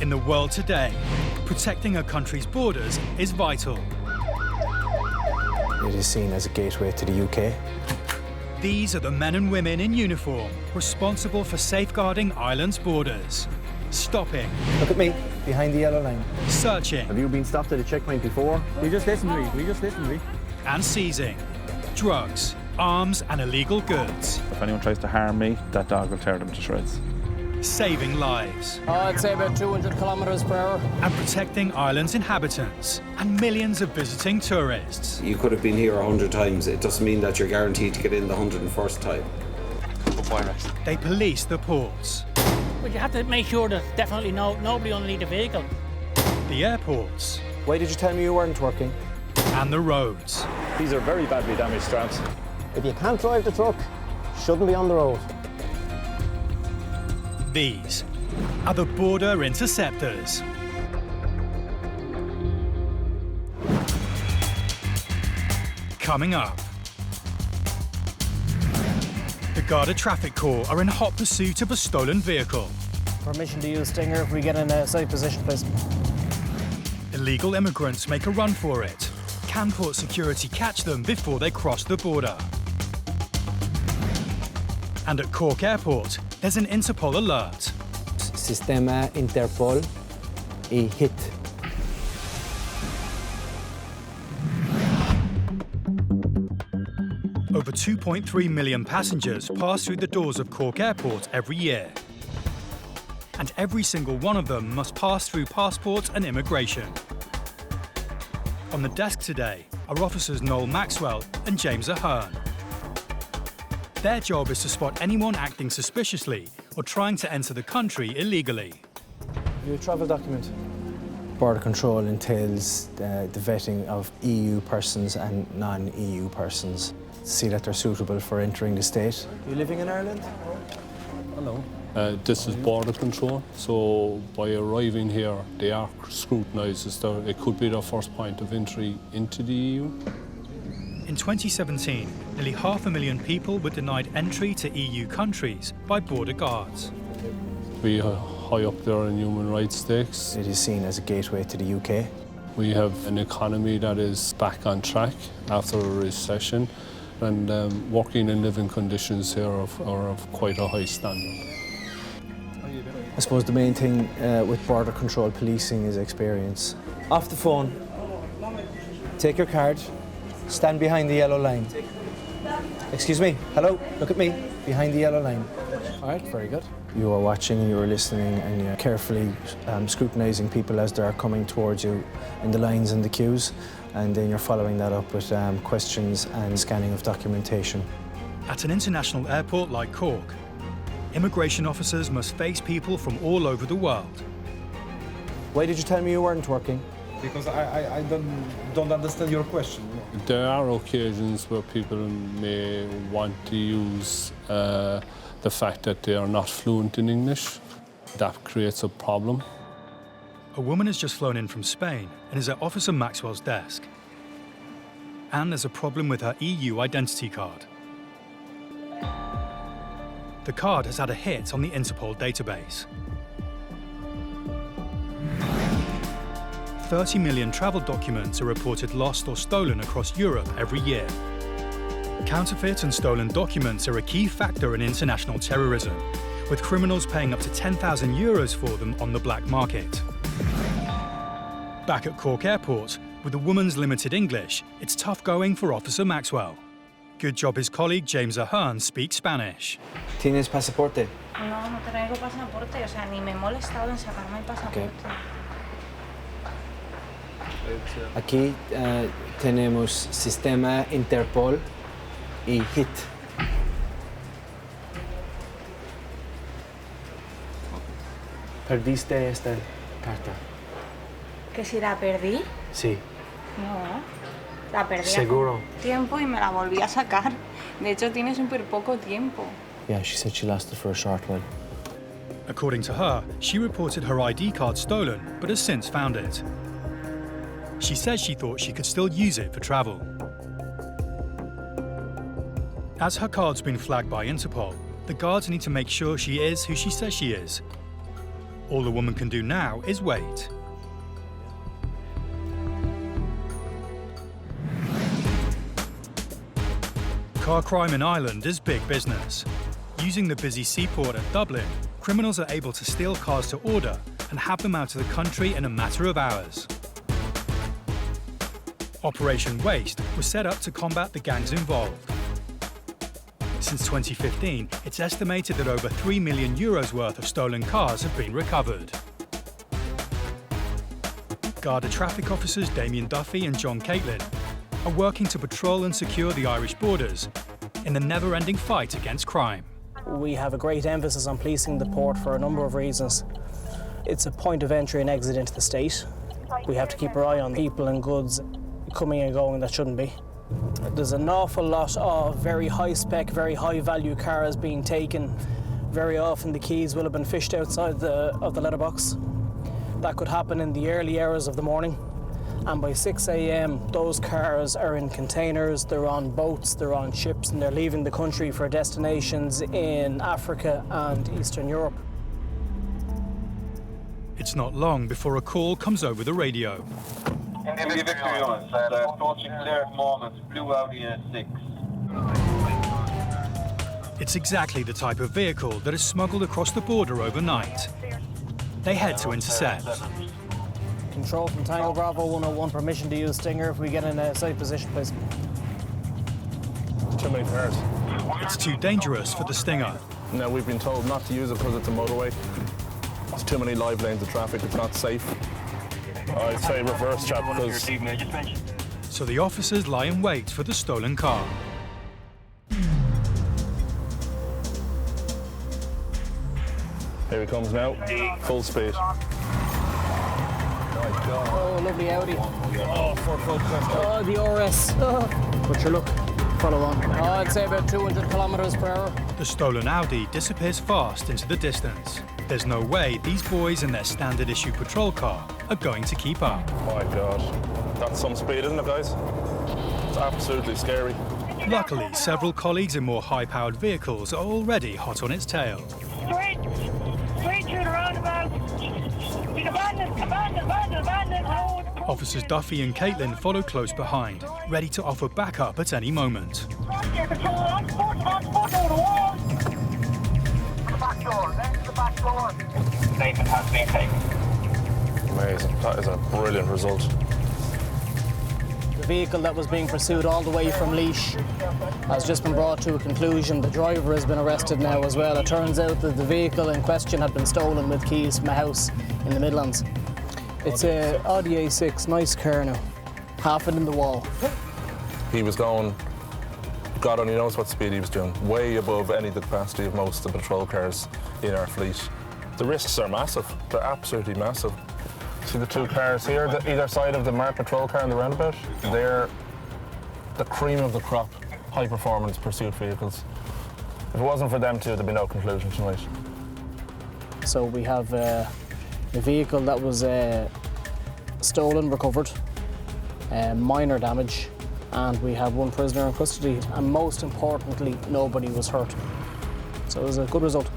In the world today, protecting a country's borders is vital. It is seen as a gateway to the UK. These are the men and women in uniform responsible for safeguarding Ireland's borders. Stopping. Look at me, behind the yellow line. Searching. Have you been stopped at a checkpoint before? We just listened to me. And seizing drugs, arms and illegal goods. If anyone tries to harm me, that dog will tear them to shreds. Saving lives. I'd say about 200 kilometres per hour. And protecting Ireland's inhabitants and millions of visiting tourists. You could have been here 100 times. It doesn't mean that you're guaranteed to get in the 101st time. They police the ports. But you have to make sure there's definitely nobody underneath the vehicle. The airports. Why did you tell me you weren't working? And the roads. These are very badly damaged straps. If you can't drive the truck, shouldn't be on the road. These are the border interceptors. Coming up. The Garda Traffic Corps are in hot pursuit of a stolen vehicle. Permission to use Stinger if we get in a safe position, please. Illegal immigrants make a run for it. Can port security catch them before they cross the border? And at Cork Airport, there's an Interpol alert. Sistema Interpol E01. Over 2.3 million passengers pass through the doors of Cork Airport every year. And every single one of them must pass through passport and immigration. On the desk today are officers Noel Maxwell and James Ahern. Their job is to spot anyone acting suspiciously or trying to enter the country illegally. Your travel document. Border control entails the vetting of EU persons and non-EU persons. See that they're suitable for entering the state. You living in Ireland? Hello. This is border control, so by arriving here, they are scrutinised as though it could be their first point of entry into the EU. In 2017, nearly 500,000 people were denied entry to EU countries by border guards. We are high up there in human rights stakes. It is seen as a gateway to the UK. We have an economy that is back on track after a recession, and working and living conditions here are of quite a high standard. I suppose the main thing with border control policing is experience. Off the phone, take your card, stand behind the yellow line. Excuse me, hello, look at me, behind the yellow line. All right, very good. You are watching, you are listening, and you're carefully scrutinising people as they're coming towards you in the lines and the queues, and then you're following that up with questions and scanning of documentation. At an international airport like Cork, immigration officers must face people from all over the world. Why did you tell me you weren't working? Because I don't understand your question. There are occasions where people may want to use the fact that they are not fluent in English. That creates a problem. A woman has just flown in from Spain and is at Officer Maxwell's desk. And there's a problem with her EU identity card. The card has had a hit on the Interpol database. 30 million travel documents are reported lost or stolen across Europe every year. Counterfeit and stolen documents are a key factor in international terrorism, with criminals paying up to 10,000 euros for them on the black market. Back at Cork Airport, with the woman's limited English, it's tough going for Officer Maxwell. Good job his colleague James Ahern speaks Spanish. ¿Tienes pasaporte? No, no traigo pasaporte, o sea, ni me he molestado en sacarme el pasaporte. Aquí tenemos sistema Interpol y HIT. ¿Perdiste esta carta? ¿Que si la perdí? Sí. No, la perdí ¿Seguro? hace tiempo y me la volví a sacar. De hecho, tiene súper poco tiempo. Yeah, she said she lost it for a short while. According to her, she reported her ID card stolen, but has since found it. She says she thought she could still use it for travel. As her card's been flagged by Interpol, the guards need to make sure she is who she says she is. All the woman can do now is wait. Car crime in Ireland is big business. Using the busy seaport at Dublin, criminals are able to steal cars to order and have them out of the country in a matter of hours. Operation Waste was set up to combat the gangs involved. Since 2015, it's estimated that over €3 million worth of stolen cars have been recovered. Garda traffic officers Damien Duffy and John Caitlin are working to patrol and secure the Irish borders in the never-ending fight against crime. We have a great emphasis on policing the port for a number of reasons. It's a point of entry and exit into the state. We have to keep our eye on people and goods coming and going that shouldn't be. There's an awful lot of very high-spec, very high-value cars being taken. Very often the keys will have been fished outside of the letterbox. That could happen in the early hours of the morning. And by 6 a.m, those cars are in containers, they're on boats, they're on ships, and they're leaving the country for destinations in Africa and Eastern Europe. It's not long before a call comes over the radio. Approaching clear at the moment, blue Audi A6. It's exactly the type of vehicle that is smuggled across the border overnight. They head to intercept. Control from Tango Bravo 101, permission to use Stinger if we get in a safe position, please. Too many cars. It's too dangerous for the Stinger. No, we've been told not to use it because it's a motorway. There's too many live lanes of traffic, it's not safe. I'd say reverse, chap, because... So the officers lie in wait for the stolen car. Here he comes now, full speed. Oh, lovely Audi. Oh, Ford Focus. Oh, the RS. Oh. What's your look? Follow on. Oh, I'd say about 200 kilometers per hour. The stolen Audi disappears fast into the distance. There's no way these boys in their standard issue patrol car are going to keep up. My God. That's some speed, isn't it, guys? It's absolutely scary. Luckily, several colleagues in more high-powered vehicles are already hot on its tail. Straight through the roundabout. Abandon. Officers Duffy and Caitlin follow close behind, ready to offer backup at any moment. Statement has been taken. Amazing. That is a brilliant result. The vehicle that was being pursued all the way from Laois has just been brought to a conclusion. The driver has been arrested now as well. It turns out that the vehicle in question had been stolen with keys from a house in the Midlands. It's a Audi A6, nice car now. Half it in the wall. He was going, God only knows what speed he was doing, way above any of the capacity of most of the patrol cars in our fleet. The risks are massive. They're absolutely massive. See the two cars here, either side of the marked patrol car in the roundabout? They're the cream of the crop, high-performance pursuit vehicles. If it wasn't for them two, there'd be no conclusion tonight. So we have a vehicle that was stolen, recovered, minor damage, and we have one prisoner in custody, and most importantly, nobody was hurt. So it was a good result.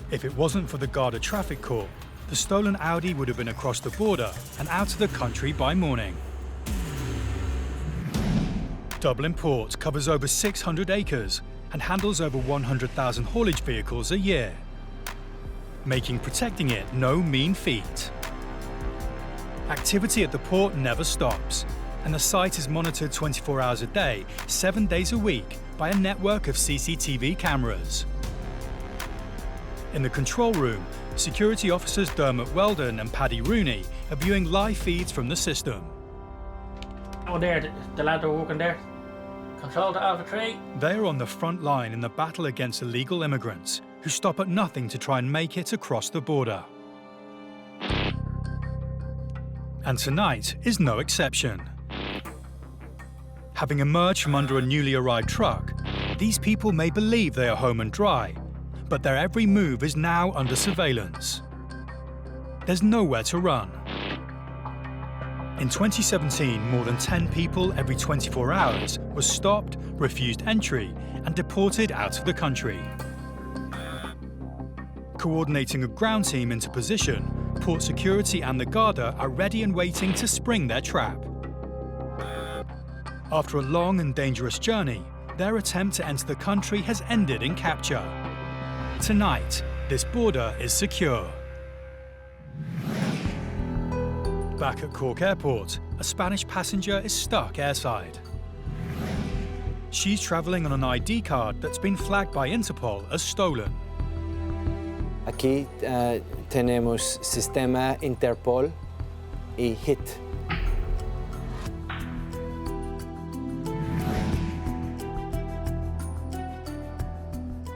If it wasn't for the Garda Traffic Corps, the stolen Audi would have been across the border and out of the country by morning. Dublin Port covers over 600 acres and handles over 100,000 haulage vehicles a year, making protecting it no mean feat. Activity at the port never stops, and the site is monitored 24 hours a day, 7 days a week by a network of CCTV cameras. In the control room, security officers Dermot Weldon and Paddy Rooney are viewing live feeds from the system. Oh, there, the lad are working there. Control to Alpha 3. They are on the front line in the battle against illegal immigrants who stop at nothing to try and make it across the border. And tonight is no exception. Having emerged from under a newly arrived truck, these people may believe they are home and dry, but their every move is now under surveillance. There's nowhere to run. In 2017, more than 10 people every 24 hours were stopped, refused entry, and deported out of the country. Coordinating a ground team into position, port security and the Garda are ready and waiting to spring their trap. After a long and dangerous journey, their attempt to enter the country has ended in capture. Tonight, this border is secure. Back at Cork Airport, a Spanish passenger is stuck airside. She's travelling on an ID card that's been flagged by Interpol as stolen. Aquí tenemos sistema Interpol y HIT.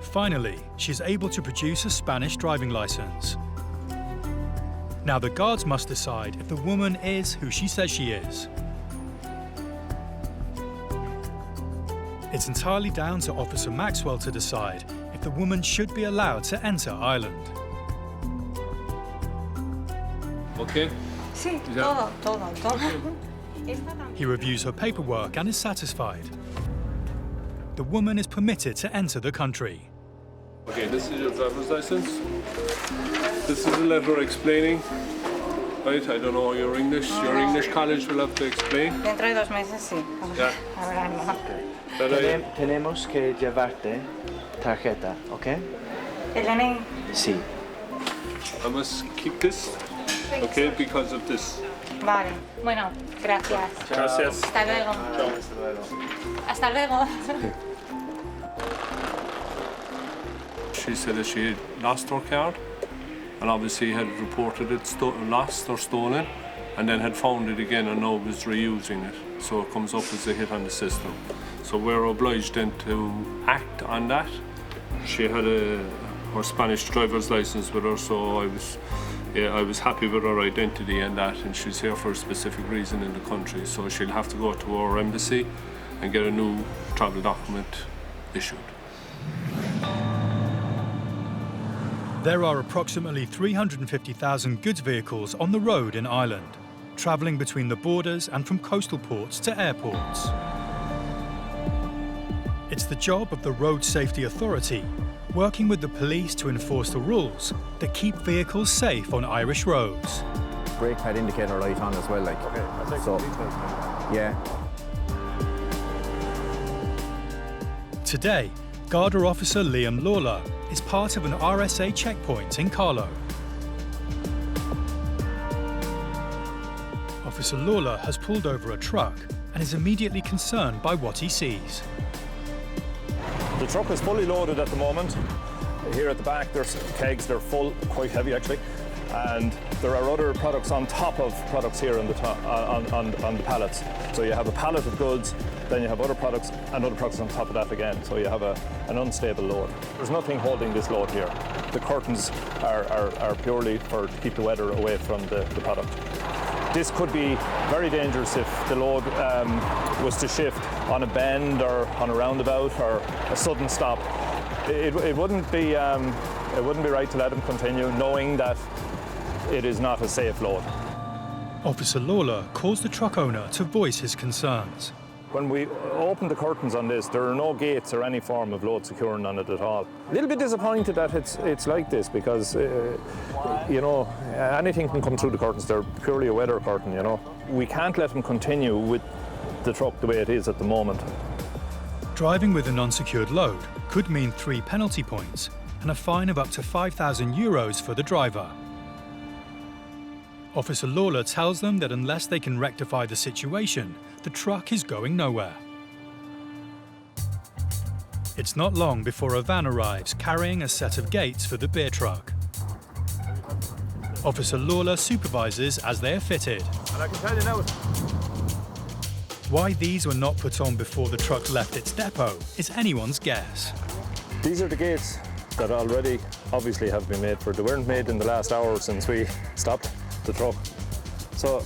Finally, she's able to produce a Spanish driving licence. Now the guards must decide if the woman is who she says she is. It's entirely down to Officer Maxwell to decide if the woman should be allowed to enter Ireland. Okay? Sí, Yeah. todo. He reviews her paperwork and is satisfied. The woman is permitted to enter the country. Okay, this is your driver's license. This is a letter explaining. Right, I don't know your English. Your English college will have to explain. Dentro de 2 meses sí. Yeah. Tenemos que llevarte tarjeta, ¿ok? Elena. Sí. I must keep this, okay, because of this. Vale. Bueno, gracias. Gracias. Hasta luego. Hasta luego. She said that she had lost her card and obviously had reported it lost or stolen and then had found it again and now was reusing it. So it comes up as a hit on the system. So we're obliged then to act on that. She had her Spanish driver's license with her, so I was happy with her identity and that, and she's here for a specific reason in the country. So she'll have to go to our embassy and get a new travel document issued. There are approximately 350,000 goods vehicles on the road in Ireland, travelling between the borders and from coastal ports to airports. It's the job of the Road Safety Authority, working with the police to enforce the rules that keep vehicles safe on Irish roads. Brake pad indicator light on as well, like. Okay, so, yeah. Today, Garda officer Liam Lawler is part of an RSA checkpoint in Carlow. Officer Lawler has pulled over a truck and is immediately concerned by what he sees. The truck is fully loaded at the moment. Here at the back there's kegs, they're full, quite heavy actually, and there are other products on top of products here on the top, on the pallets. So you have a pallet of goods, then you have other products and other products on top of that again. So you have an unstable load. There's nothing holding this load here. The curtains are purely to keep the weather away from the product. This could be very dangerous if the load was to shift on a bend or on a roundabout or a sudden stop. It wouldn't be right to let them continue knowing that it is not a safe load. Officer Lawler calls the truck owner to voice his concerns. When we open the curtains on this, there are no gates or any form of load securing on it at all. A little bit disappointed that it's like this because, you know, anything can come through the curtains. They're purely a weather curtain, you know. We can't let them continue with the truck the way it is at the moment. Driving with an unsecured load could mean 3 penalty points and a fine of up to €5,000 for the driver. Officer Lawler tells them that unless they can rectify the situation, the truck is going nowhere. It's not long before a van arrives carrying a set of gates for the beer truck. Officer Lawler supervises as they are fitted. And I can tell you now, Why these were not put on before the truck left its depot is anyone's guess. these are the gates that already obviously have been made for. They weren't made in the last hour since we stopped the truck. So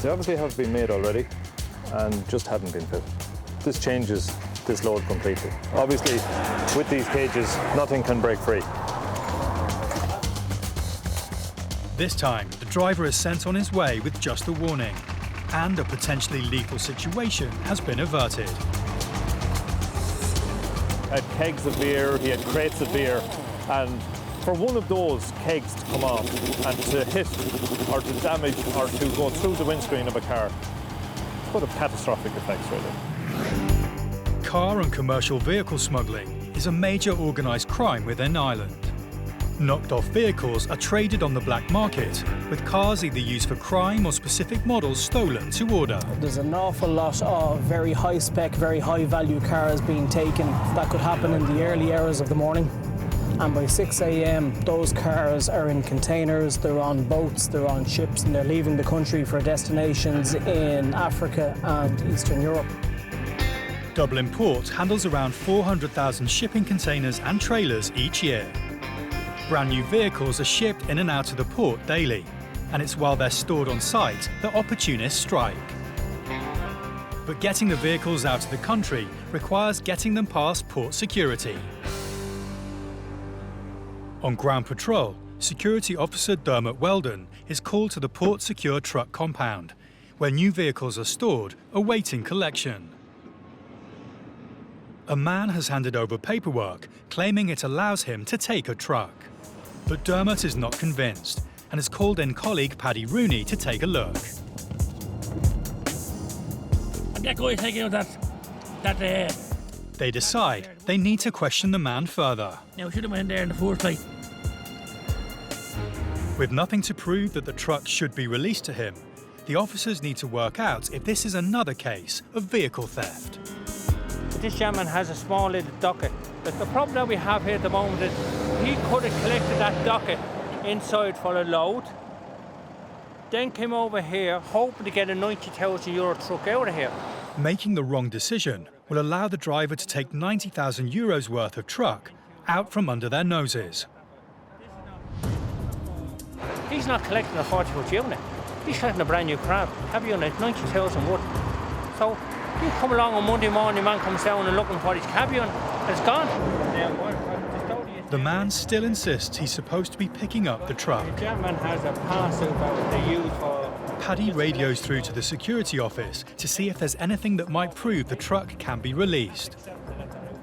they obviously have been made already and just hadn't been fitted. This changes this load completely. Obviously, with these cages, nothing can break free. This time, the driver is sent on his way with just a warning, and a potentially lethal situation has been averted. He had kegs of beer, he had crates of beer, and For one of those kegs to come off and to hit or to damage or to go through the windscreen of a car could have catastrophic effects, really. Car and commercial vehicle smuggling is a major organised crime within Ireland. Knocked-off vehicles are traded on the black market, with cars either used for crime or specific models stolen to order. There's an awful lot of very high-spec, very high-value cars being taken. That could happen in the early hours of the morning. And by 6 a.m, those cars are in containers, they're on boats, they're on ships, and they're leaving the country for destinations in Africa and Eastern Europe. Dublin Port handles around 400,000 shipping containers and trailers each year. Brand new vehicles are shipped in and out of the port daily, and it's while they're stored on site that opportunists strike. But getting the vehicles out of the country requires getting them past port security. On ground patrol, Security Officer Dermot Weldon is called to the Port Secure Truck compound, where new vehicles are stored, awaiting collection. A man has handed over paperwork claiming it allows him to take a truck. But Dermot is not convinced and has called in colleague Paddy Rooney to take a look. And that guy taking out that They decide they need to question the man further. Now, should have been there in the first place. With nothing to prove that the truck should be released to him, the officers need to work out if this is another case of vehicle theft. This gentleman has a small little docket. But the problem that we have here at the moment is he could have collected that docket inside for a load, then came over here hoping to get a €90,000 truck out of here. Making the wrong decision will allow the driver to take €90,000 worth of truck out from under their noses. He's not collecting a 40-foot unit. He's collecting a brand new cab unit, 90,000 worth. So you come along on Monday morning, man comes down and looking for his cab unit, and it's gone. The man still insists he's supposed to be picking up the truck. The gentleman has a parcel that they use for... Paddy radios through to the security office to see if there's anything that might prove the truck can be released.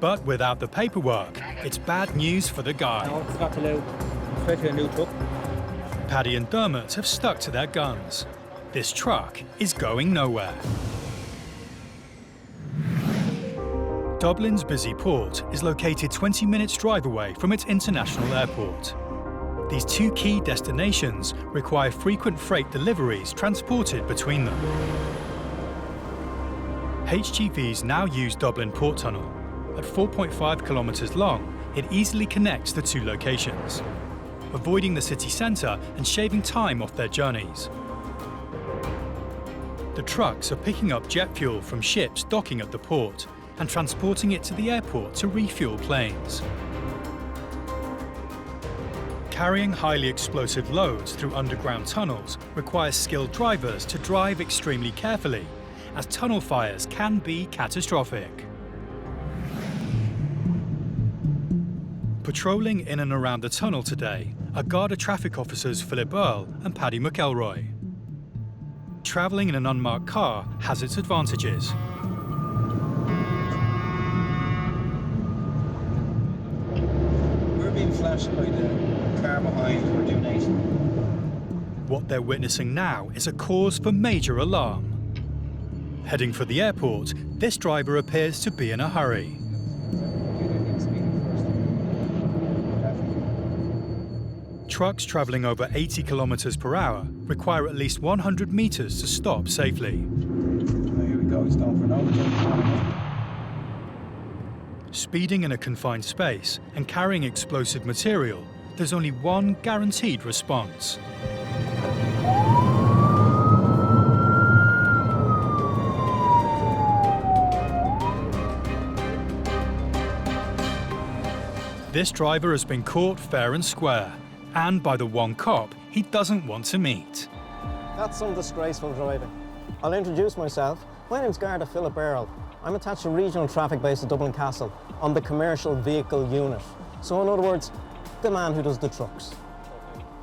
But without the paperwork, it's bad news for the guy. No, it's not allowed, especially a new truck. Paddy and Dermot have stuck to their guns. This truck is going nowhere. Dublin's busy port is located 20 minutes drive away from its international airport. These two key destinations require frequent freight deliveries transported between them. HGVs now use Dublin Port Tunnel. At 4.5 kilometres long, it easily connects the two locations, avoiding the city centre and shaving time off their journeys. The trucks are picking up jet fuel from ships docking at the port and transporting it to the airport to refuel planes. Carrying highly explosive loads through underground tunnels requires skilled drivers to drive extremely carefully, as tunnel fires can be catastrophic. Patrolling in and around the tunnel today are Garda traffic officers Philip Earle and Paddy McElroy. Travelling in an unmarked car has its advantages. We're being flashed by the car behind. We're doing 8. What they're witnessing now is a cause for major alarm. Heading for the airport, this driver appears to be in a hurry. Trucks travelling over 80 kilometres per hour require at least 100 metres to stop safely. Here we go, it's down for now. Speeding in a confined space and carrying explosive material, there's only one guaranteed response. This driver has been caught fair and square, and by the one cop he doesn't want to meet. That's some disgraceful driving. I'll introduce myself. My name's Garda Philip Earle. I'm attached to regional traffic base at Dublin Castle on the commercial vehicle unit. So in other words, the man who does the trucks.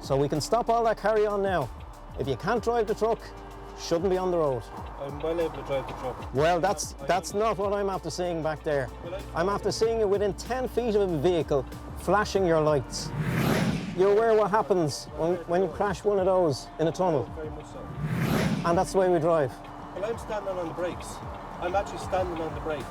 So we can stop all that carry on now. If you can't drive the truck, shouldn't be on the road. I'm well able to drive the truck. Well, that's not what I'm after seeing back there. I'm after seeing you within 10 feet of a vehicle, flashing your lights. You're aware what happens when you crash one of those in a tunnel? Very much so. And that's the way we drive. Well, I'm standing on the brakes. I'm actually standing on the brakes.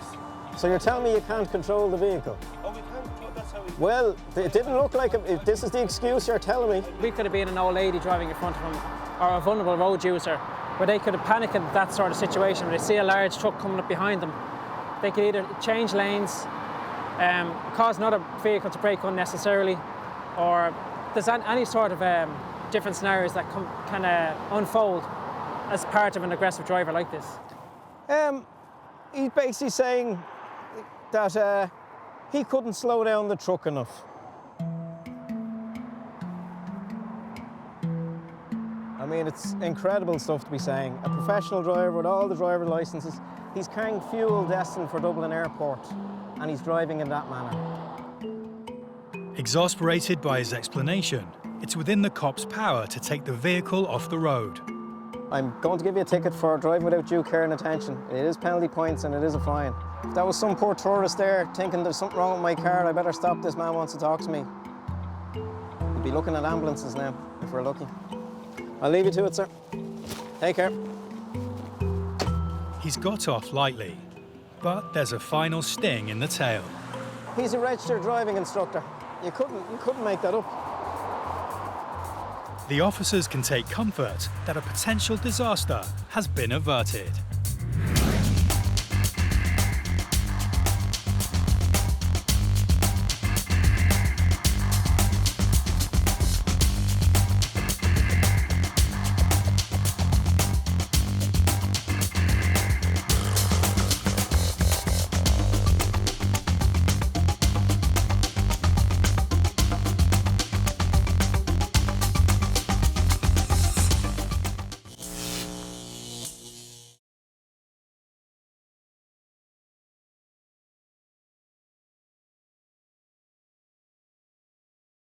So you're telling me you can't control the vehicle? Oh, we can control, that's how we... Well, it didn't look like it. If this is the excuse you're telling me. We could have been an old lady driving in front of him, or a vulnerable road user, where they could have panicked at that sort of situation, where they see a large truck coming up behind them. They could either change lanes, cause another vehicle to brake unnecessarily, or there's any sort of different scenarios that can unfold as part of an aggressive driver like this. He's basically saying that he couldn't slow down the truck enough. I mean, it's incredible stuff to be saying. A professional driver with all the driver licenses, he's carrying fuel destined for Dublin Airport, and he's driving in that manner. Exasperated by his explanation, it's within the cop's power to take the vehicle off the road. I'm going to give you a ticket for driving without due care and attention. It is penalty points and it is a fine. If that was some poor tourist there thinking there's something wrong with my car, I better stop, this man wants to talk to me. We'll be looking at ambulances now, if we're lucky. I'll leave you to it, sir. Take care. He's got off lightly, but there's a final sting in the tail. He's a registered driving instructor. You couldn't make that up. The officers can take comfort that a potential disaster has been averted.